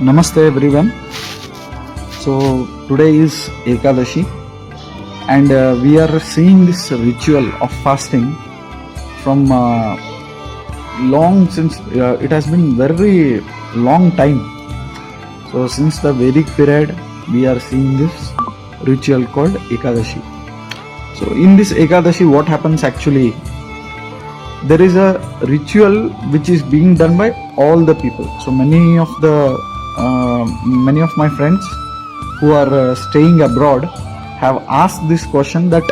Namaste everyone. So today is Ekadashi and we are seeing this ritual of fasting from long since it has been very long time. So since the Vedic period we are seeing this ritual called Ekadashi. So in this Ekadashi what happens actually, there is a ritual which is being done by all the people. So many of my friends who are staying abroad have asked this question that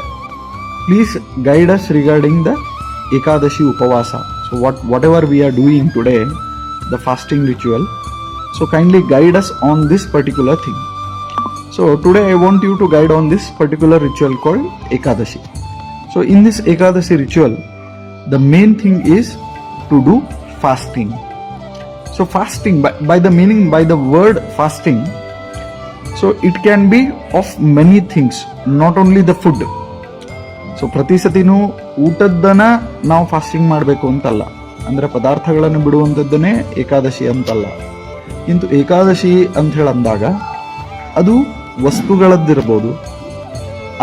please guide us regarding the Ekadashi Upavasa. So whatever we are doing today, the fasting ritual, so kindly guide us on this particular thing. So today I want you to guide on this particular ritual called Ekadashi. So in this Ekadashi ritual, the main thing is to do fasting. So fasting, by the word fasting, so it can be of many things, not only the food. So ಪ್ರತಿ ಸತಿನೂ ಊಟದ್ದನ್ನ ನಾವು fasting ಮಾಡಬೇಕು ಅಂತಲ್ಲ, ಅಂದರೆ ಪದಾರ್ಥಗಳನ್ನು ಬಿಡುವಂಥದ್ದನ್ನೇ ಏಕಾದಶಿ ಅಂತಲ್ಲ. ಇಂತು ಏಕಾದಶಿ ಅಂತ ಹೇಳಂದಾಗ ಅದು ವಸ್ತುಗಳದ್ದಿರ್ಬೋದು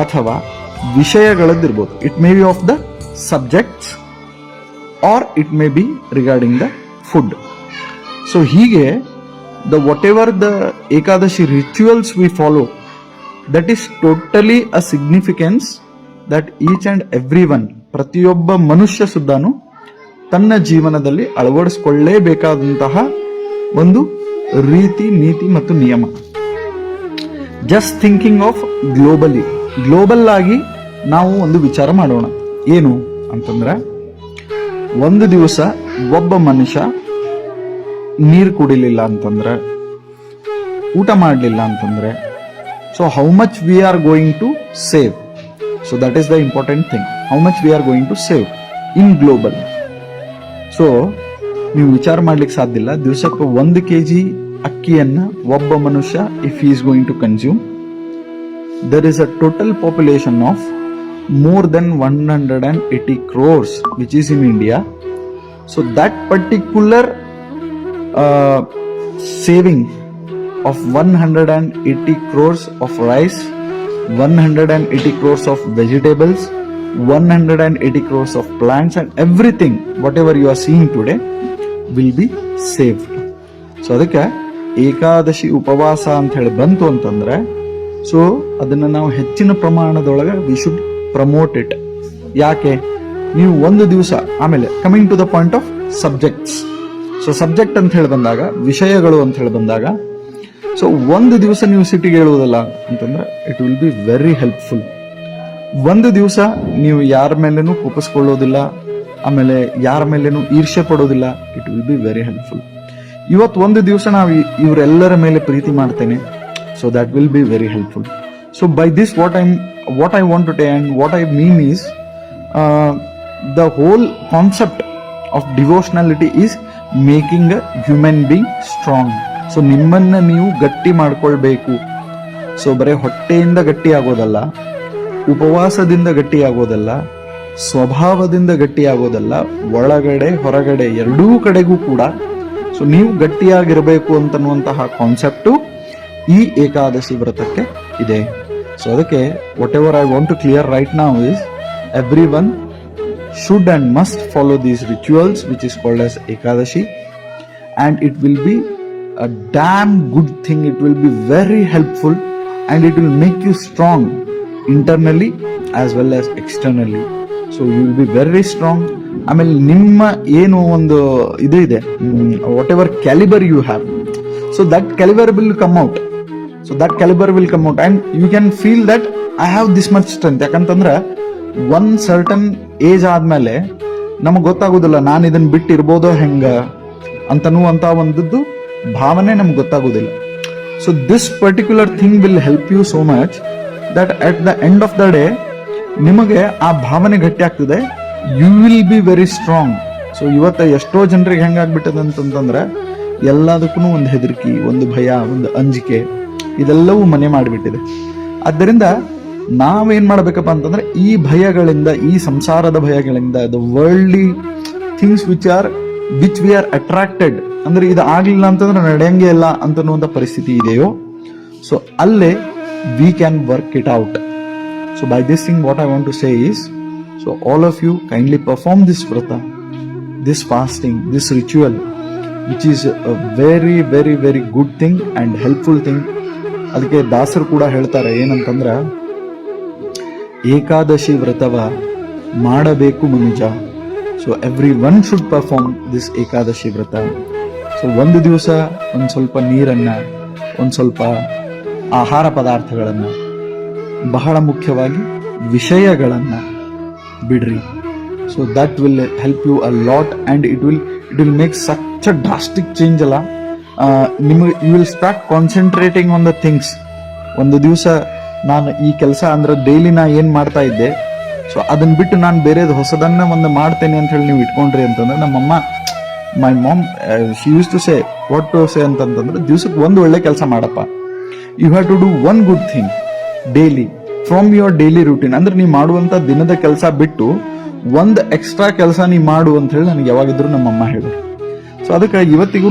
ಅಥವಾ ವಿಷಯಗಳದ್ದಿರ್ಬೋದು. It may be of the subjects or it may be regarding the food. So ಹೀಗೆ whatever the Ekadashi rituals we follow, that is totally a significance that each and everyone, ಪ್ರತಿಯೊಬ್ಬ ಮನುಷ್ಯ ಸುದ್ದಾನು ತನ್ನ ಜೀವನದಲ್ಲಿ ಅಳವಡಿಸಿಕೊಳ್ಳಲೇಬೇಕಾದಂತಹ ಒಂದು ರೀತಿ, ನೀತಿ ಮತ್ತು ನಿಯಮ. ಜಸ್ಟ್ ಥಿಂಕಿಂಗ್ ಆಫ್ ಗ್ಲೋಬಲ್ ಆಗಿ ನಾವು ಒಂದು ವಿಚಾರ ಮಾಡೋಣ. ಏನು ಅಂತಂದ್ರೆ, ಒಂದು ದಿವಸ ಒಬ್ಬ ಮನುಷ್ಯ ನೀರು ಕುಡಿಲಿಲ್ಲ ಅಂತಂದ್ರೆ, ಊಟ ಮಾಡಲಿಲ್ಲ ಅಂತಂದ್ರೆ, so how much we are going to save. So that is the important thing, how much we are going to save in global. So ನೀವು ವಿಚಾರ ಮಾಡ್ಲಿಕ್ಕೆ ಸಾಧ್ಯ ಇಲ್ಲ, ದಿವಸಕ್ಕೆ 1 kg ಅಕ್ಕಿಯನ್ನ ಒಬ್ಬ ಮನುಷ್ಯ if he is going to consume, there is a total population of more than 180 crores which is in India. So that particular saving of 180 crores of rice, 180 crores of vegetables, 180 crores of plants and everything whatever you are seeing today will be saved. So ಅದಕ್ಕೆ ಏಕಾದಶಿ ಉಪವಾಸ ಅಂತ ಹೇಳಿ ಬಂತು ಅಂತಂದ್ರೆ, so ಅದನ್ನ ನಾವು ಹೆಚ್ಚಿನ ಪ್ರಮಾಣದೊಳಗೆ ವಿ ಶುಡ್ ಪ್ರಮೋಟ್ ಇಟ್. ಯಾಕೆ? ನೀವು ಒಂದು ದಿವಸ, ಆಮೇಲೆ coming to the point of subjects. So subject ಅಂತ ಹೇಳಿ ಬಂದಾಗ, ವಿಷಯಗಳು ಅಂತ ಹೇಳಿ ಬಂದಾಗ, ಸೊ ಒಂದು ದಿವಸ ನೀವು ಸಿಟಿಗೆ ಹೇಳುವುದಲ್ಲ ಅಂತಂದ್ರೆ it will be very helpful. ಒಂದು ದಿವಸ ನೀವು ಯಾರ ಮೇಲೇನೂ ಕೋಪಿಸ್ಕೊಳ್ಳೋದಿಲ್ಲ, ಆಮೇಲೆ ಯಾರ ಮೇಲೇನೂ ಈರ್ಷ್ಯೆ ಪಡೋದಿಲ್ಲ, it will be very helpful. ಇವತ್ತು ಒಂದು ದಿವಸ ನಾವು ಇವರೆಲ್ಲರ ಮೇಲೆ ಪ್ರೀತಿ ಮಾಡ್ತೇನೆ, so that will be very helpful. So by this what I want to say and what I mean is the whole concept of devotionality is making a human being strong. So ನಿಮ್ಮನ್ನ ನೀವು ಗಟ್ಟಿ ಮಾಡ್ಕೊಳ್ಬೇಕು. So ಬರೀ ಹೊಟ್ಟೆಯಿಂದ ಗಟ್ಟಿ ಆಗೋದಲ್ಲ, ಉಪವಾಸದಿಂದ ಗಟ್ಟಿ ಆಗೋದಲ್ಲ, ಸ್ವಭಾವದಿಂದ ಗಟ್ಟಿ ಆಗೋದಲ್ಲ, ಒಳಗಡೆ ಹೊರಗಡೆ ಎರಡೂ ಕಡೆಗೂ ಕೂಡ ಸೊ ನೀವು ಗಟ್ಟಿಯಾಗಿರಬೇಕು ಅಂತನ್ನುವಂತಹ ಕಾನ್ಸೆಪ್ಟು ಈ ಏಕಾದಶಿ ವ್ರತಕ್ಕೆ ಇದೆ. ಸೊ ಅದಕ್ಕೆ whatever I want to clear right now is everyone should and must follow these rituals which is called as Ekadashi, and it will be a damn good thing. It will be very helpful and it will make you strong internally as well as externally. So you will be very strong. ಆಮೇಲೆ ನಿಮ್ಮ ಏನು ಒಂದು ಇದು ಇದೆ, whatever caliber you have, so that caliber will come out. So that caliber will come out and you can feel that I have this much strength. ಯಾಕಂತಂದ್ರೆ one certain age ಆದ್ಮೇಲೆ ನಮಗೆ ಗೊತ್ತಾಗೋದಿಲ್ಲ ನಾನು ಇದನ್ನ ಬಿಟ್ಟಿರ್ಬೋದೋ ಹೆಂಗ ಅಂತನ್ನುವಂತ ಒಂದದ್ದು ಭಾವನೆ ನಮ್ಗೆ ಗೊತ್ತಾಗೋದಿಲ್ಲ. So this particular thing will help you so much that at the end of the day ನಿಮಗೆ ಆ ಭಾವನೆ ಗಟ್ಟಿ ಆಗ್ತದೆ. You will be very strong. So ಇವತ್ತು ಎಷ್ಟೋ ಜನರಿಗೆ ಹೆಂಗಾಗ್ಬಿಟ್ಟದ ಅಂತಂದ್ರೆ ಎಲ್ಲದಕ್ಕೂ ಒಂದು ಹೆದರಿಕೆ, ಒಂದು ಭಯ, ಒಂದು ಅಂಜಿಕೆ, ಇದೆಲ್ಲವೂ ಮನೆ ಮಾಡಿಬಿಟ್ಟಿದೆ. ಆದ್ದರಿಂದ ನಾವೇನ್ ಮಾಡ್ಬೇಕಪ್ಪ ಅಂತಂದ್ರೆ ಈ ಭಯಗಳಿಂದ, ಈ ಸಂಸಾರದ ಭಯಗಳಿಂದ, the worldly things which we are attracted ಅಂದ್ರೆ ಇದು ಆಗ್ಲಿಲ್ಲ ಅಂತಂದ್ರೆ ನಡೆಯಂಗೆ ಇಲ್ಲ ಅಂತನ್ನುವಂತ ಪರಿಸ್ಥಿತಿ ಇದೆಯೋ, ಸೊ ಅಲ್ಲೇ we can work it out. So by this thing what I want to say is, so all of you kindly perform this vrata, this fasting, this ritual, which is a very very very good thing and helpful thing. ಅದಕ್ಕೆ ದಾಸರು ಕೂಡ ಹೇಳ್ತಾರೆ ಏನಂತಂದ್ರ, ಏಕಾದಶಿ ವ್ರತವ ಮಾಡಬೇಕು ಮನುಜ. So every one should perform this Ekadashi vrata. So ಒಂದು ದಿವಸ ಒಂದು ಸ್ವಲ್ಪ ನೀರನ್ನ, ಒಂದು ಸ್ವಲ್ಪ ಆಹಾರ ಪದಾರ್ಥಗಳನ್ನ, ಬಹಳ ಮುಖ್ಯವಾಗಿ ವಿಷಯಗಳನ್ನ ಬಿಡ್ರಿ. So that will help you a lot and it will make such a drastic change ಅಲ್ಲ. ನಿಮಗೆ you will start concentrating on the things. ಒಂದು ದಿವಸ ನಾನು ಈ ಕೆಲಸ ಅಂದ್ರೆ ಡೈಲಿ ನಾ ಏನ್ ಮಾಡ್ತಾ ಇದ್ದೆ, ಸೊ ಅದನ್ನ ಬಿಟ್ಟು ನಾನು ಬೇರೆದು ಹೊಸದನ್ನ ಒಂದು ಮಾಡ್ತೇನೆ ಅಂತ ಹೇಳಿ ನೀವು ಇಟ್ಕೊಂಡ್ರಿ ಅಂತಂದ್ರೆ, ನಮ್ಮಮ್ಮ my mom she used to say, what to say ಅಂತಂದ್ರೆ, ದಿವ್ಸಕ್ಕೆ ಒಂದು ಒಳ್ಳೆ ಕೆಲಸ ಮಾಡಪ್ಪ. You have to do one good thing daily from your daily routine. ಅಂದ್ರೆ ನೀವು ಮಾಡುವಂತ ದಿನದ ಕೆಲಸ ಬಿಟ್ಟು ಒಂದು ಎಕ್ಸ್ಟ್ರಾ ಕೆಲಸ ನೀವು ಮಾಡು ಅಂತ ಹೇಳಿ ನನಗೆ ಯಾವಾಗಿದ್ರು ನಮ್ಮಮ್ಮ ಹೇಳಿದ್ರು. ಸೊ ಅದಕ್ಕೆ ಇವತ್ತಿಗೂ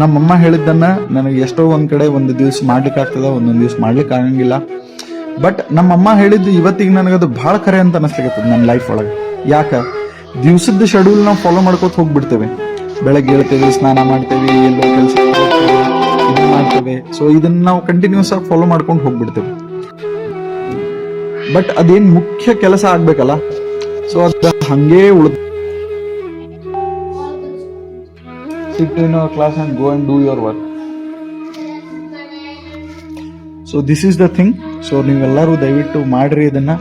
ನಮ್ಮಮ್ಮ ಹೇಳಿದ್ದನ್ನ ನನಗೆ ಎಷ್ಟೋ ಒಂದ್ ಕಡೆ ಒಂದು ದಿವಸ ಮಾಡ್ಲಿಕ್ಕೆ ಆಗ್ತದ, ಒಂದೊಂದು ದಿವಸ ಮಾಡ್ಲಿಕ್ಕೆ ಆಗಂಗಿಲ್ಲ. ಬಟ್ ನಮ್ಮಮ್ಮ ಹೇಳಿದ್ದು ಇವತ್ತಿಗೆ ನನಗದು ಬಹಳ ಖರೆ ಅಂತ ಅನಿಸ್ಲಿಕ್ಕೆ ನನ್ನ ಲೈಫ್ ಒಳಗೆ. ಯಾಕ, ದಿವಸದ ಶೆಡ್ಯೂಲ್ ನಾವು ಫಾಲೋ ಮಾಡ್ಕೋತ ಹೋಗ್ಬಿಡ್ತೇವೆ. ಬೆಳಗ್ಗೆ ಹೇಳ್ತೇವೆ, ಸ್ನಾನ ಮಾಡ್ತೇವೆ, ಎಲ್ಲೋ ಕೆಲಸ ಇದನ್ನ ಮಾಡ್ತೇವೆ. ಸೊ ಇದನ್ನ ನಾವು ಕಂಟಿನ್ಯೂಸ್ ಆಗಿ ಫಾಲೋ ಮಾಡ್ಕೊಂಡು ಹೋಗ್ಬಿಡ್ತೇವೆ. ಬಟ್ ಅದೇನ್ ಮುಖ್ಯ ಕೆಲಸ ಆಗ್ಬೇಕಲ್ಲ, ಸೊ ಅದ ಹಂಗೇ ಉಳಿದ. Sit in your class and go and do your work. So this is the thing. So ನೀವೆಲ್ಲರೂ ದಯವಿಟ್ಟು ಮಾಡ್ರಿ ಇದನ್ನ.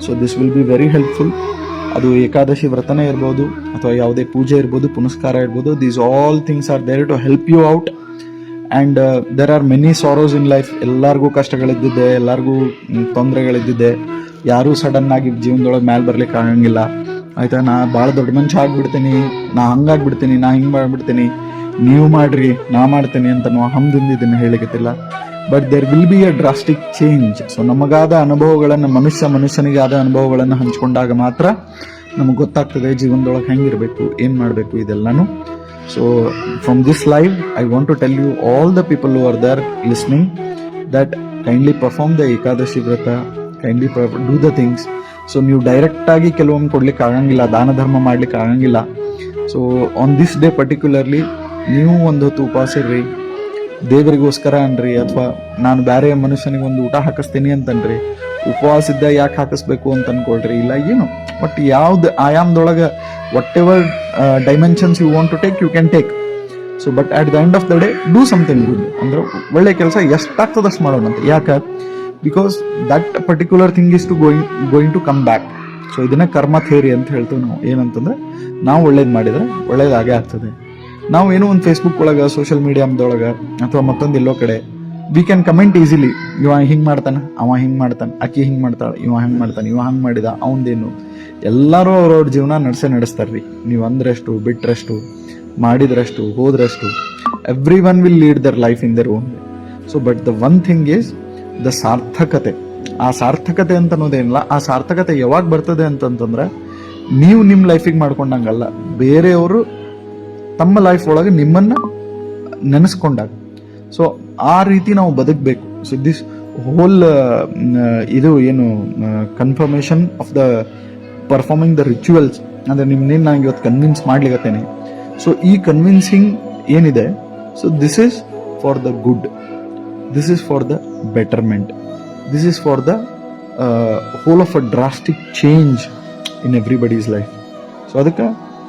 So this will be very helpful. ಅದು ಏಕಾದಶಿ ವ್ರತನೇ ಇರ್ಬೋದು ಅಥವಾ ಯಾವುದೇ ಪೂಜೆ ಇರ್ಬೋದು, ಪುನಸ್ಕಾರ ಇರ್ಬೋದು. These all things are there to help you out. And there are many sorrows in life. ಎಲ್ಲರಿಗೂ ಕಷ್ಟಗಳಿದ್ದಿದೆ, ಎಲ್ಲರಿಗೂ ತೊಂದರೆಗಳಿದ್ದಿದೆ. ಯಾರೂ ಸಡನ್ ಆಗಿ ಜೀವನದೊಳಗೆ ಮ್ಯಾಲೆ ಬರ್ಲಿಕ್ಕೆ ಆಗಂಗಿಲ್ಲ. ಆಯ್ತಾ, ನಾ ಭಾಳ ದೊಡ್ಡ ಮನುಷ್ಯ ಆಗ್ಬಿಡ್ತೀನಿ, ನಾ ಹಂಗಾಗ್ಬಿಡ್ತೀನಿ, ನಾ ಹಿಂಗೆ ಮಾಡ್ಬಿಡ್ತೀನಿ, ನೀವು ಮಾಡ್ರಿ ನಾ ಮಾಡ್ತೀನಿ ಅಂತ ನಾವು ಹಮ್ದಿಂದ ಇದನ್ನು ಹೇಳಿಕತ್ತಿಲ್ಲ. But there will be a drastic change. So ನಮಗಾದ ಅನುಭವಗಳನ್ನು, ಮನುಷ್ಯನಿಗೆ ಆದ ಅನುಭವಗಳನ್ನು ಹಂಚ್ಕೊಂಡಾಗ ಮಾತ್ರ ನಮಗೆ ಗೊತ್ತಾಗ್ತದೆ ಜೀವನದೊಳಗೆ ಹೆಂಗಿರ್ಬೇಕು, ಏನ್ ಮಾಡಬೇಕು ಇದೆಲ್ಲಾನು. So from this live I want to tell you all the people who are there listening that kindly perform the Ekadashi vrata, kindly do the things. So ನೀವು ಡೈರೆಕ್ಟ್ ಆಗಿ ಕೆಲವೊಮ್ಮೆ ಕೊಡ್ಲಿಕ್ಕೆ ಆಗಂಗಿಲ್ಲ, ದಾನ ಧರ್ಮ ಮಾಡ್ಲಿಕ್ಕೆ ಆಗಂಗಿಲ್ಲ. So on this day particularly ನೀವು ಒಂದು ಹೊತ್ತು ಉಪವಾಸ ಇರ್ರಿ, ದೇವರಿಗೋಸ್ಕರ ಅನ್ರಿ, ಅಥವಾ ನಾನು ಬೇರೆ ಮನುಷ್ಯನಿಗೆ ಒಂದು ಊಟ ಹಾಕಿಸ್ತೀನಿ ಅಂತನ್ರಿ. ಉಪವಾಸ ಇದ್ದ ಯಾಕೆ ಹಾಕಿಸ್ಬೇಕು ಅಂತ ಅನ್ಕೊಳ್ರಿ, ಇಲ್ಲ ಏನು, ಬಟ್ ಯಾವ್ದು ಆಯಾಮದೊಳಗೆ whatever dimensions you want to take you can take. So but at the end of the day do something good. ಅಂದ್ರೆ ಒಳ್ಳೆ ಕೆಲಸ ಎಷ್ಟಾಗ್ತದಷ್ಟು ಮಾಡೋಣಂತ. ಯಾಕೆ, because that particular thing is to going to come back. So ಇದನ್ನ karma theory ಅಂತ ಹೇಳ್ತೇವೆ ನಾವು. ಏನಂತಂದ್ರೆ, ನಾವು ಒಳ್ಳೇದು ಮಾಡಿದ್ರೆ ಒಳ್ಳೇದಾಗೇ ಆಗ್ತದೆ. ನಾವು ಏನೋ ಒಂದು ಫೇಸ್ಬುಕ್ ಒಳಗೆ, ಸೋಷಿಯಲ್ ಮೀಡಿಯಾದೊಳಗೆ ಅಥವಾ ಮತ್ತೊಂದು ಎಲ್ಲೋ ಕಡೆ ವಿ ಕ್ಯಾನ್ ಕಮೆಂಟ್ ಈಸಿಲಿ, ಇವ ಹಿಂಗೆ ಮಾಡ್ತಾನೆ, ಅವ ಹಿಂಗೆ ಮಾಡ್ತಾನೆ, ಆಕಿ ಹಿಂಗೆ ಮಾಡ್ತಾಳೆ, ಇವ ಹಂಗೆ ಮಾಡ್ತಾನೆ, ಇವ ಹಂಗೆ ಮಾಡಿದ, ಅವನದೇನು. ಎಲ್ಲರೂ ಅವ್ರವ್ರ ಜೀವನ ನಡೆಸ್ತಾರ್ರಿ. ನೀವು ಅಂದ್ರಷ್ಟು, ಬಿಟ್ರಷ್ಟು, ಮಾಡಿದ್ರಷ್ಟು, ಹೋದ್ರಷ್ಟು, every one will lead their life in their own way. So but the one thing is the ಸಾರ್ಥಕತೆ. ಆ ಸಾರ್ಥಕತೆ ಅಂತ ಅನ್ನೋದೇನಿಲ್ಲ. ಆ ಸಾರ್ಥಕತೆ ಯಾವಾಗ ಬರ್ತದೆ ಅಂತಂತಂದ್ರೆ, ನೀವು ನಿಮ್ಮ ಲೈಫಿಗೆ ಮಾಡ್ಕೊಂಡಂಗಲ್ಲ, ಬೇರೆಯವರು ತಮ್ಮ ಲೈಫ್ ಒಳಗೆ ನಿಮ್ಮನ್ನ ನೆನೆಸ್ಕೊಂಡಾಗ. ಸೊ ಆ ರೀತಿ ನಾವು ಬದುಕಬೇಕು. ಸೊ ದಿಸ್ ಹೋಲ್ ಇದು ಏನು confirmation of the performing the rituals ಅಂದ್ರೆ ನಿಮ್ನೇನು ನಾನು ಇವತ್ತು ಕನ್ವಿನ್ಸ್ ಮಾಡ್ಲಿಕ್ಕತ್ತೇನೆ. ಸೊ ಈ ಕನ್ವಿನ್ಸಿಂಗ್ ಏನಿದೆ, so this is for the good, this is for the betterment, this is for the whole of a drastic change in everybody's life. So ಅದಕ್ಕೆ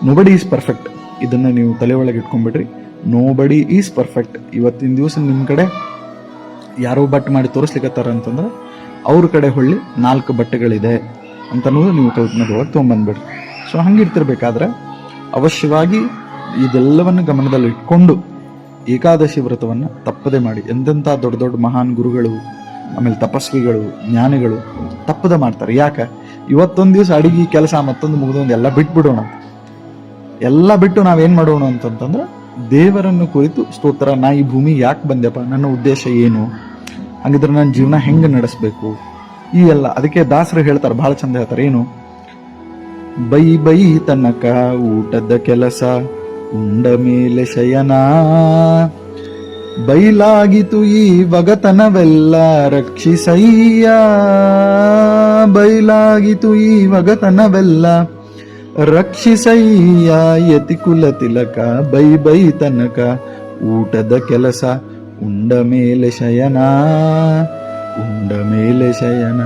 nobody is perfect. ಇದನ್ನ ನೀವು ತಲೆ ಒಳಗೆ ಇಟ್ಕೊಂಡ್ಬಿಡ್ರಿ. Nobody is perfect. ಇವತ್ತಿನ ದಿವಸ ನಿಮ್ಮ ಕಡೆ ಯಾರೋ ಬಟ್ಟೆ ಮಾಡಿ ತೋರಿಸ್ಲಿಕ್ಕತ್ತಾರ ಅಂತಂದ್ರೆ, ಅವ್ರ ಕಡೆ ಹೊಳ್ಳಿ 4 ಬಟ್ಟೆಗಳಿದೆ ಅಂತನ್ನೋದು ನೀವು ಕಲ್ಪನೆದೊಳಗೆ ತೊಗೊಂಬಂದ್ಬಿಡ್ರಿ. ಸೊ ಹಂಗಿರ್ತಿರ್ಬೇಕಾದ್ರೆ ಅವಶ್ಯವಾಗಿ ಇದೆಲ್ಲವನ್ನು ಗಮನದಲ್ಲಿ ಇಟ್ಕೊಂಡು ಏಕಾದಶಿ ವ್ರತವನ್ನು ತಪ್ಪದೆ ಮಾಡಿ. ಎಂತೆಂಥ ದೊಡ್ಡ ದೊಡ್ಡ ಮಹಾನ್ ಗುರುಗಳು, ಆಮೇಲೆ ತಪಸ್ವಿಗಳು, ಜ್ಞಾನಿಗಳು ತಪ್ಪದೆ ಮಾಡ್ತಾರೆ. ಯಾಕೆ, ಇವತ್ತೊಂದು ದಿವಸ ಅಡಿಗೆ ಕೆಲಸ ಮತ್ತೊಂದು ಮುಗಿದೊಂದು ಎಲ್ಲ ಬಿಟ್ಬಿಡೋಣ. ಎಲ್ಲ ಬಿಟ್ಟು ನಾವೇನ್ ಮಾಡೋಣ ಅಂತಂತಂದ್ರೆ, ದೇವರನ್ನು ಕುರಿತು ಸ್ತೋತ್ರ. ನಾ ಈ ಭೂಮಿಗೆ ಯಾಕೆ ಬಂದೆಪ್ಪ, ನನ್ನ ಉದ್ದೇಶ ಏನು, ಹಂಗಿದ್ರೆ ನನ್ನ ಜೀವನ ಹೆಂಗೆ ನಡೆಸ್ಬೇಕು, ಈ ಎಲ್ಲ. ಅದಕ್ಕೆ ದಾಸರು ಹೇಳ್ತಾರೆ, ಬಹಳ ಚಂದ ಹೇಳ್ತಾರೆ, ಏನು, ಬೈ ಬೈ ತನಕ ಊಟದ ಕೆಲಸ ಉಂಡ ಮೇಲೆ ಶಯನ. ಬೈಲಾಗಿತು ಈ ವಗತನವೆಲ್ಲ ರಕ್ಷಿಸಯ್ಯ, ಬೈಲಾಗಿತು ಈ ವಗತನವೆಲ್ಲ ರಕ್ಷಿಸಯ್ಯ. ಯತಿಕುಲ ತಿಲಕ ಬೈ ಬೈ ತನಕ ಊಟದ ಕೆಲಸ, ಉಂಡ ಮೇಲೆ ಶಯನ, ಉಂಡ ಮೇಲೆ ಶಯನ,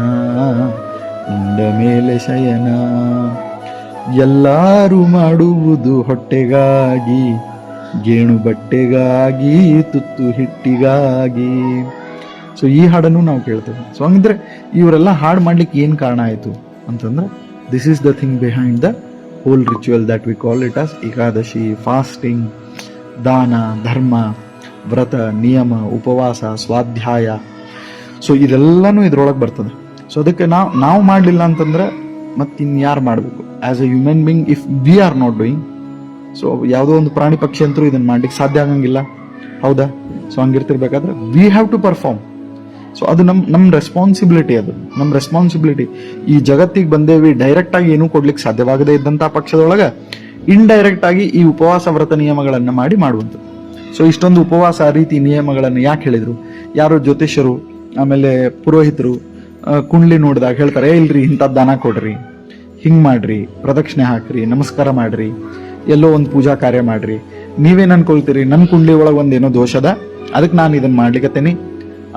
ಉಂಡ ಮೇಲೆ ಶಯನ. ಎಲ್ಲರೂ ಮಾಡುವುದು ಹೊಟ್ಟೆಗಾಗಿ, ಗೇಣು ಬಟ್ಟೆಗಾಗಿ, ತುತ್ತು ಹಿಟ್ಟಿಗಾಗಿ. ಸೊ ಈ ಹಾಡನ್ನು ನಾವು ಕೇಳ್ತೇವೆ. ಸೊ ಹಂಗಿದ್ರೆ ಇವರೆಲ್ಲ ಹಾಡು ಮಾಡ್ಲಿಕ್ಕೆ ಏನ್ ಕಾರಣ ಆಯ್ತು ಅಂತಂದ್ರೆ, this is the thing behind the whole ritual that we call it as Ekadashi, fasting, ದಾನ, ಧರ್ಮ, ವ್ರತ, ನಿಯಮ, ಉಪವಾಸ, ಸ್ವಾಧ್ಯಾಯ. ಸೊ ಇದೆಲ್ಲಾನು ಇದ್ರೊಳಗೆ ಬರ್ತದೆ. ಸೊ ಅದಕ್ಕೆ ನಾವು ಮಾಡಲಿಲ್ಲ ಅಂತಂದ್ರೆ ಮತ್ತಿನ್ಯಾರು ಮಾಡಬೇಕು? As A human being, if we are not doing, so ಯಾವುದೋ ಒಂದು ಪ್ರಾಣಿ ಪಕ್ಷಿ ಅಂತೂ ಇದನ್ನ ಮಾಡ್ಲಿಕ್ಕೆ ಸಾಧ್ಯ ಆಗಂಗಿಲ್ಲ, ಹೌದಾ? ಸೊ ಹಂಗಿರ್ತಿರ್ಬೇಕಾದ್ರೆ we have to perform. So ಅದು ನಮ್ಮ ರೆಸ್ಪಾನ್ಸಿಬಿಲಿಟಿ, ಅದು ನಮ್ಮ ರೆಸ್ಪಾನ್ಸಿಬಿಲಿಟಿ. ಈ ಜಗತ್ತಿಗೆ ಬಂದೇವಿ, ಡೈರೆಕ್ಟ್ ಆಗಿ ಏನೂ ಕೊಡ್ಲಿಕ್ಕೆ ಸಾಧ್ಯವಾಗದೇ ಇದ್ದಂತಹ ಪಕ್ಷದೊಳಗೆ ಇಂಡೈರೆಕ್ಟ್ ಆಗಿ ಈ ಉಪವಾಸ ವ್ರತ ನಿಯಮಗಳನ್ನ ಮಾಡುವಂಥದ್ದು. ಸೊ ಇಷ್ಟೊಂದು ಉಪವಾಸ ರೀತಿ ನಿಯಮಗಳನ್ನು ಯಾಕೆ ಹೇಳಿದ್ರು? ಯಾರು ಜ್ಯೋತಿಷ್ಯರು, ಆಮೇಲೆ ಪುರೋಹಿತರು ಕುಂಡ್ಲಿ ನೋಡಿದಾಗ ಹೇಳ್ತಾರೆ, ಇಲ್ರಿ ಇಂಥದ್ದು ದಾನ ಕೊಡ್ರಿ, ಹಿಂಗ್ ಮಾಡ್ರಿ, ಪ್ರದಕ್ಷಿಣೆ ಹಾಕ್ರಿ, ನಮಸ್ಕಾರ ಮಾಡ್ರಿ, ಎಲ್ಲೋ ಒಂದು ಪೂಜಾ ಕಾರ್ಯ ಮಾಡ್ರಿ. ನೀವೇನ್ ಅನ್ಕೊಳ್ತೀರಿ? ನನ್ನ ಕುಂಡ್ಲಿ ಒಳಗೆ ಒಂದೇನೋ ದೋಷದ, ಅದಕ್ಕೆ ನಾನು ಇದನ್ನ ಮಾಡ್ಲಿಕ್ಕತ್ತೇನಿ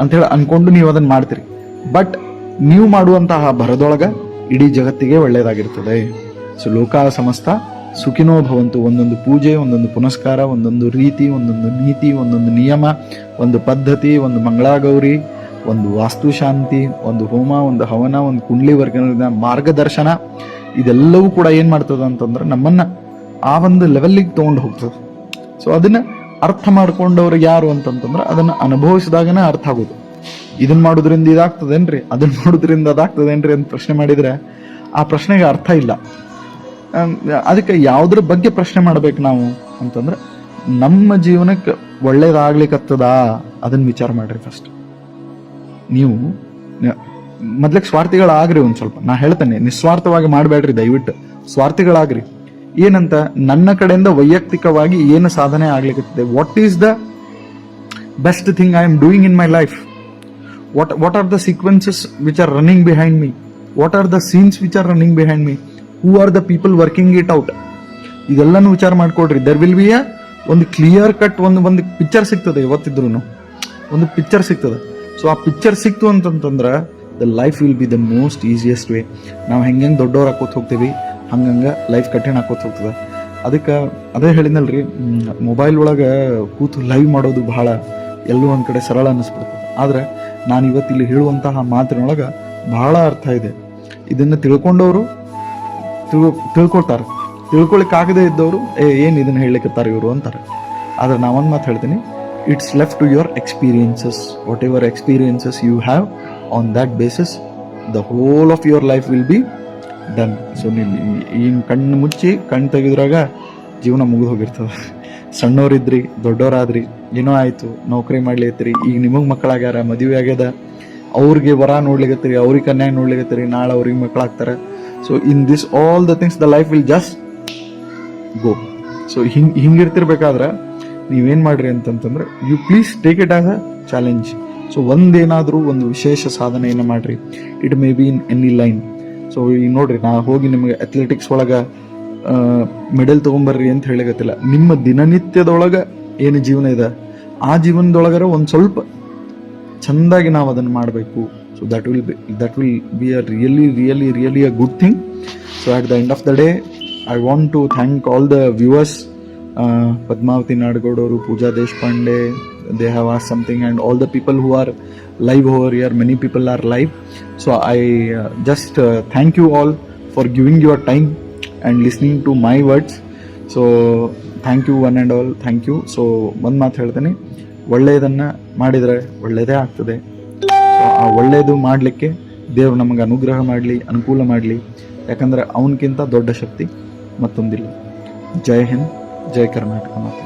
ಅಂತ ಹೇಳಿ ಅನ್ಕೊಂಡು ನೀವು ಅದನ್ನ ಮಾಡ್ತೀರಿ. ಬಟ್ ನೀವು ಮಾಡುವಂತಹ ಭರದೊಳಗ ಇಡೀ ಜಗತ್ತಿಗೆ ಒಳ್ಳೇದಾಗಿರ್ತದೆ. ಸೊ ಲೋಕ ಸಮಸ್ತ ಸುಖಿನೋ ಭವಂತು. ಒಂದೊಂದು ಪೂಜೆ, ಒಂದೊಂದು ಪುನಸ್ಕಾರ, ಒಂದೊಂದು ರೀತಿ, ಒಂದೊಂದು ನೀತಿ, ಒಂದೊಂದು ನಿಯಮ, ಒಂದು ಪದ್ಧತಿ, ಒಂದು ಮಂಗಳಾಗೌರಿ, ಒಂದು ವಾಸ್ತುಶಾಂತಿ, ಒಂದು ಹೋಮ, ಒಂದು ಹವನ, ಒಂದು ಕುಂಡ್ಲಿ ವರ್ಗದ ಮಾರ್ಗದರ್ಶನ, ಇದೆಲ್ಲವೂ ಕೂಡ ಏನ್ ಮಾಡ್ತದ ಅಂತಂದ್ರೆ ನಮ್ಮನ್ನ ಆ ಒಂದು ಲೆವೆಲ್ಗೆ ತಗೊಂಡು ಹೋಗ್ತದೆ. ಸೊ ಅದನ್ನ ಅರ್ಥ ಮಾಡ್ಕೊಂಡವ್ರು ಯಾರು ಅಂತಂತಂದ್ರೆ ಅದನ್ನ ಅನುಭವಿಸಿದಾಗನೇ ಅರ್ಥ ಆಗೋದು. ಇದನ್ನ ಮಾಡೋದ್ರಿಂದ ಇದಾಗ್ತದೇನ್ರಿ, ಅದನ್ನ ಮಾಡೋದ್ರಿಂದ ಅದಾಗ್ತದೇನ್ರಿ ಅಂತ ಪ್ರಶ್ನೆ ಮಾಡಿದ್ರೆ ಆ ಪ್ರಶ್ನೆಗೆ ಅರ್ಥ ಇಲ್ಲ. ಅದಕ್ಕೆ ಯಾವುದ್ರ ಬಗ್ಗೆ ಪ್ರಶ್ನೆ ಮಾಡ್ಬೇಕು ನಾವು ಅಂತಂದ್ರೆ, ನಮ್ಮ ಜೀವನಕ್ಕೆ ಒಳ್ಳೇದಾಗ್ಲಿಕ್ಕತ್ತದ ಅದನ್ನ ವಿಚಾರ ಮಾಡ್ರಿ ಫಸ್ಟ್. ನೀವು ಮೊದ್ಲಕ್ಕೆ ಸ್ವಾರ್ಥಿಗಳಾಗ್ರಿ. ಒಂದ್ ಸ್ವಲ್ಪ ನಾ ಹೇಳ್ತೇನೆ, ನಿಸ್ವಾರ್ಥವಾಗಿ ಮಾಡಬೇಡ್ರಿ, ದಯವಿಟ್ಟು ಸ್ವಾರ್ಥಿಗಳಾಗ್ರಿ. ಏನಂತ, ನನ್ನ ಕಡೆಯಿಂದ ವೈಯಕ್ತಿಕವಾಗಿ ಏನು ಸಾಧನೆ ಆಗ್ಲಿಕ್ಕೆ, what is the best thing I am doing in my life, what are the sequences which are running behind me, what are the scenes which are running behind me, who are the people working it out. ಇದೆಲ್ಲಾನು ವಿಚಾರ ಮಾಡ್ಕೊಡ್ರಿ. There will be ಒಂದು clear cut ಒಂದು picture ಸಿಗ್ತದೆ. ಇವತ್ತಿದ್ರು ಒಂದು picture ಸಿಗ್ತದೆ. So ಆ ಪಿಕ್ಚರ್ ಸಿಕ್ತು ಅಂತಂತಂದ್ರೆ the life will B the most easiest way. ನಾವು ಹೆಂಗೆ ದೊಡ್ಡವ್ರು ಹಾಕೋತ ಹೋಗ್ತೀವಿ, ಹಂಗಂಗೆ ಲೈಫ್ ಕಠಿಣ ಹಾಕೋತ ಹೋಗ್ತದೆ. ಅದಕ್ಕೆ ಅದೇ ಹೇಳಿದ್ನಲ್ರಿ, ಮೊಬೈಲ್ ಒಳಗೆ ಕೂತು ಲೈವ್ ಮಾಡೋದು ಬಹಳ ಎಲ್ಲೂ ಒಂದು ಕಡೆ ಸರಳ ಅನ್ನಿಸ್ಬಿಡ್ತದೆ. ಆದರೆ ನಾನು ಇವತ್ತಿಲ್ಲಿ ಹೇಳುವಂತಹ ಮಾತಿನೊಳಗೆ ಬಹಳ ಅರ್ಥ ಇದೆ. ಇದನ್ನು ತಿಳ್ಕೊಂಡವರು ತಿಳ್ಕೊಳ್ತಾರೆ, ತಿಳ್ಕೊಳಿಕ್ಕಾಗದೇ ಇದ್ದವರು ಏನು ಇದನ್ನು ಹೇಳಲಿಕ್ಕತ್ತಾರೆ ಇವರು ಅಂತಾರೆ. ಆದರೆ ನಾವೊಂದು ಮಾತು ಹೇಳ್ತೀನಿ, it's left to your experiences. Whatever experiences you have, on that basis the whole of your life will be done. So ನೀವು ಕಣ್ಣು ಮುಚ್ಚಿ ಕಣ್ಣು ತೆಗೆದ್ರಾಗ ಜೀವನ ಮುಗಿದು ಹೋಗಿರ್ತದೆ. ಸಣ್ಣವರಿದ್ರಿ, ದೊಡ್ಡವರಾದ್ರಿ, ಏನೋ ಆಯಿತು, ನೌಕರಿ ಮಾಡ್ಲಿಕತ್ತೀರಿ, ಈಗ ನಿಮಗೆ ಮಕ್ಕಳಾಗ್ಯಾರ, ಮದುವೆ ಆಗ್ಯದ, ಅವ್ರಿಗೆ ವರ ನೋಡ್ಲಿಕತ್ತೀರಿ, ಅವ್ರಿಗೆ ಕನ್ಯಾ ನೋಡ್ಲಿಕತ್ತೀರಿ, ನಾಳೆ ಅವ್ರಿಗೆ ಮಕ್ಕಳಾಗ್ತಾರೆ. So in this all the things the life will just go. So ಹಿಂಗಿರ್ತಿರ್ಬೇಕಾದ್ರೆ ನೀವೇನು ಮಾಡ್ರಿ ಅಂತಂತಂದ್ರೆ, you please take it as a challenge. So ಒಂದೇನಾದರೂ ಒಂದು ವಿಶೇಷ ಸಾಧನೆಯನ್ನು ಮಾಡ್ರಿ. It may be in any line. So ಈಗ ನೋಡ್ರಿ, ನಾ ಹೋಗಿ ನಿಮಗೆ ಅಥ್ಲೆಟಿಕ್ಸ್ ಒಳಗೆ ಮೆಡಲ್ ತೊಗೊಂಬರ್ರಿ ಅಂತ ಹೇಳಿಗತ್ತಿಲ್ಲ. ನಿಮ್ಮ ದಿನನಿತ್ಯದೊಳಗೆ ಏನು ಜೀವನ ಇದೆ ಆ ಜೀವನದೊಳಗರ ಒಂದು ಸ್ವಲ್ಪ ಚೆಂದಾಗಿ ನಾವು ಅದನ್ನು ಮಾಡಬೇಕು. So that will be a really a good thing. So at the end of the day I want to thank all the viewers. Padmavati ನಾಡಗೌಡರು, Pooja Deshpande, they have asked something, and all the people who are live over here, many people are live. So I just thank you all for giving your time and listening to my words. So thank you one and all, thank you. So ಒಂದು ಮಾತು ಹೇಳ್ತೀನಿ, ಒಳ್ಳೆಯದನ್ನು ಮಾಡಿದರೆ ಒಳ್ಳೆಯದೇ ಆಗ್ತದೆ. So ಆ ಒಳ್ಳೆಯದು ಮಾಡಲಿಕ್ಕೆ ದೇವರು ನಮಗೆ ಅನುಗ್ರಹ ಮಾಡಲಿ, ಅನುಕೂಲ ಮಾಡಲಿ. ಯಾಕಂದರೆ ಅವನಕ್ಕಿಂತ ದೊಡ್ಡ ಶಕ್ತಿ ಮತ್ತೊಂದಿಲ್ಲ. ಜೈ ಹಿಂದ್, ಜೈ ಕರ್ನಾಟಕ ಮಾತೆ.